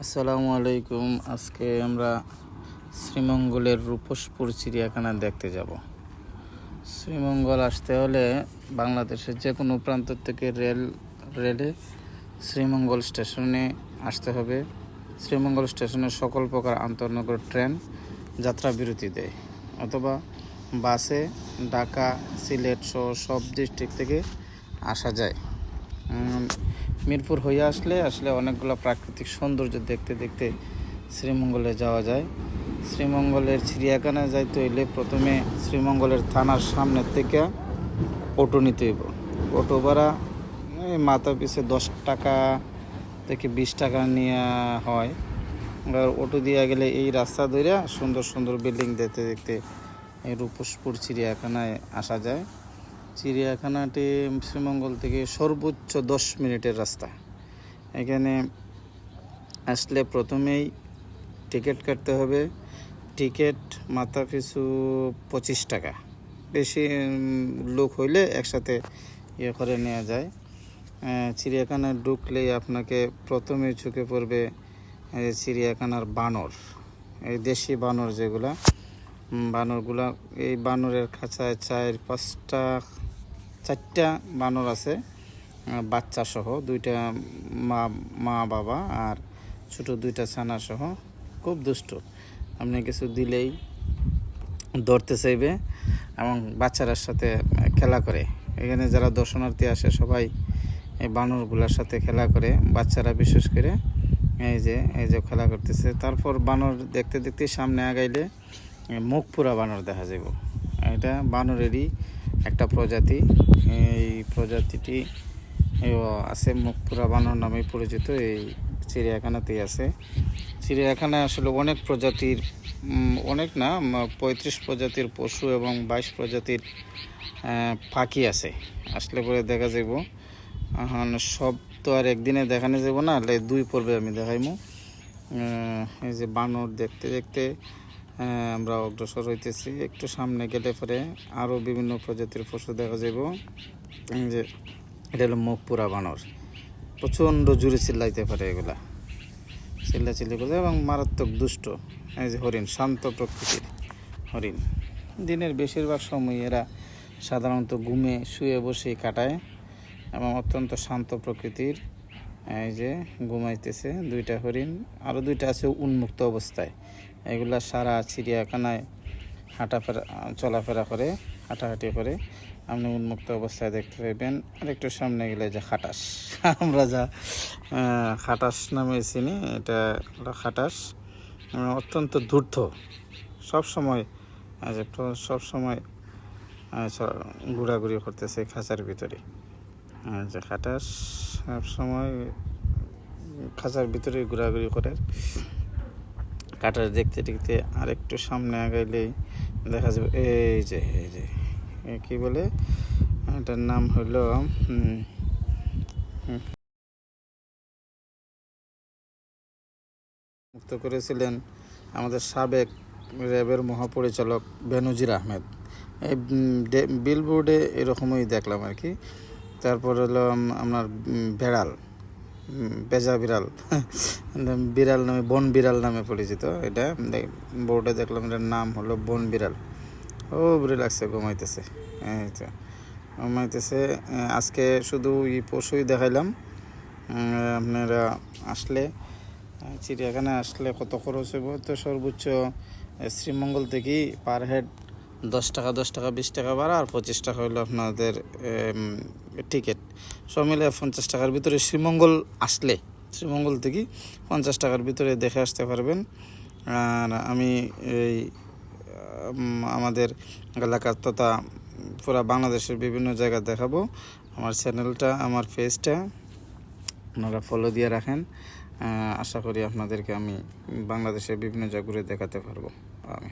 আসসালামু আলাইকুম। আজকে আমরা শ্রীমঙ্গলের রূপসপুর চিড়িয়াখানা দেখতে যাব। শ্রীমঙ্গল আসতে হলে বাংলাদেশের যে কোনো প্রান্ত থেকে রেলে শ্রীমঙ্গল স্টেশনে আসতে হবে। শ্রীমঙ্গল স্টেশনে সকল প্রকার আন্তঃনগর ট্রেন যাত্রা বিরতি দেয়, অথবা বাসে ঢাকা, সিলেট সহ সব ডিস্ট্রিক্ট থেকে আসা যায়। মিরপুর হয়ে আসলে অনেকগুলো প্রাকৃতিক সৌন্দর্য দেখতে দেখতে শ্রীমঙ্গলে যাওয়া যায়। শ্রীমঙ্গলের চিড়িয়াখানায় যাইতে হইলে প্রথমে শ্রীমঙ্গলের থানার সামনের থেকে অটো নিতে হইব। অটো ভাড়া মাথা পিছু 10 টাকা থেকে 20 টাকা নেওয়া হয়। অটো দিয়ে গেলে এই রাস্তা ধরে সুন্দর সুন্দর বিল্ডিং দেখতে দেখতে এই রূপসপুর চিড়িয়াখানায় আসা যায়। চিড়িয়াখানাটি শ্রীমঙ্গল থেকে সর্বোচ্চ 10 মিনিটের রাস্তা। এখানে আসলে প্রথমেই টিকিট কাটতে হবে। টিকিট মাথা পিছু 25 টাকা। বেশি লোক হইলে একসাথে করে নেওয়া যায়। চিড়িয়াখানায় ঢুকলেই আপনাকে প্রথমে চোখে পড়বে চিড়িয়াখানার বানর, এই দেশি বানর যেগুলা বানরগুলা। এই বানরের খাঁচায় 4-5টা বানর আছে, বাচ্চা সহ, 2টা মা বাবা আর ছোট 2টা ছানা সহ। খুব দুষ্ট, আপনি কিছু দিলেই ধরতে চাইবে এবং বাচ্চারার সাথে খেলা করে। এখানে যারা দর্শনার্থী আসে সবাই এই বানরগুলোর সাথে খেলা করে, বাচ্চারা বিশেষ করে এই যে খেলা করতেছে। তারপর বানর দেখতে দেখতে সামনে আগাইলে মুখ পুরা বানর দেখা যাব। এটা বানরেরই একটা প্রজাতি। এই প্রজাতিটি আছে মুখ পুরা বানর নামে পরিচিত। এই চিড়িয়াখানাতেই আছে। চিড়িয়াখানায় আসলে অনেক প্রজাতির, অনেক না 35 প্রজাতির পশু এবং 22 প্রজাতির পাখি আছে। আসলে পরে দেখা যাব। সব তো আর একদিনে দেখানো যাব না, 2 পর্বে আমি দেখাইমু। এই যে বানর দেখতে দেখতে আমরা অগ্রসর হইতেছি। একটু সামনে গেলে পরে আরও বিভিন্ন প্রজাতির পশু দেখা যাব। যে এটা হলো মুখ পুরা বানর, প্রচণ্ড জোরে চিল্লাইতে পারে, এগুলা চিল্লাচিল্লি করে এবং মারাত্মক দুষ্ট। এই যে হরিণ, শান্ত প্রকৃতির হরিণ। দিনের বেশিরভাগ সময় এরা সাধারণত ঘুমে শুয়ে বসে কাটায় এবং অত্যন্ত শান্ত প্রকৃতির। এই যে ঘুমাইতেছে 2টা হরিণ, আরও 2টা আছে উন্মুক্ত অবস্থায়। এগুলা সারা চিড়িয়াখানায় চলাফেরা করে, হাঁটাহাঁটি করে। আপনি উন্মুক্ত অবস্থায় দেখতে পাইবেন। আর একটু সামনে গেলে যে খাটাস, আমরা যা খাটাস নামে চিনি, এটা খাটাস। অত্যন্ত ধূর্ত, সবসময় ঘোরাঘুরি করতেছে খাঁচার ভিতরে। যে খাটাস সবসময় খাঁচার ভিতরে ঘোরাঘুরি করে। কাটার দেখতে দেখতে আরেকটু সামনে আগাইলেই দেখা যাবে এই যে কি বলে, এটার নাম হলো মুক্ত করেছিলেন আমাদের সাবেক র্যাবের মহাপরিচালক বেনজির আহমেদ। এই বিলবোর্ডে এরকমই দেখলাম আর কি। তারপর হলো আপনার বেড়াল, বেজা বিড়াল নামে, বন বিড়াল নামে পরিচিত। এটা বোর্ডে দেখলাম, এটার নাম হলো বন বিড়াল। ও বুড়ি লাগছে, ঘুমাইতেছে। আজকে শুধু এই পশুই দেখাইলাম। আপনারা আসলে চিড়িয়াখানায় আসলে কত খরচ হইব, তো সর্বোচ্চ শ্রীমঙ্গল থেকেই পার হেড 10 টাকা 20 টাকা ভাড়া, আর 25 টাকা হলো আপনাদের টিকিট। সব মিলে 50 টাকার ভিতরে শ্রীমঙ্গল আসলে, শ্রীমঙ্গল থেকে 50 টাকার ভিতরে দেখে আসতে পারবেন। আর আমি এই আমাদের এলাকা তথা পুরা বাংলাদেশের বিভিন্ন জায়গা দেখাবো। আমার চ্যানেলটা, আমার পেজটা আপনারা ফলো দিয়ে রাখেন। আশা করি আপনাদেরকে আমি বাংলাদেশের বিভিন্ন জায়গা ঘুরে দেখাতে পারবো। আমি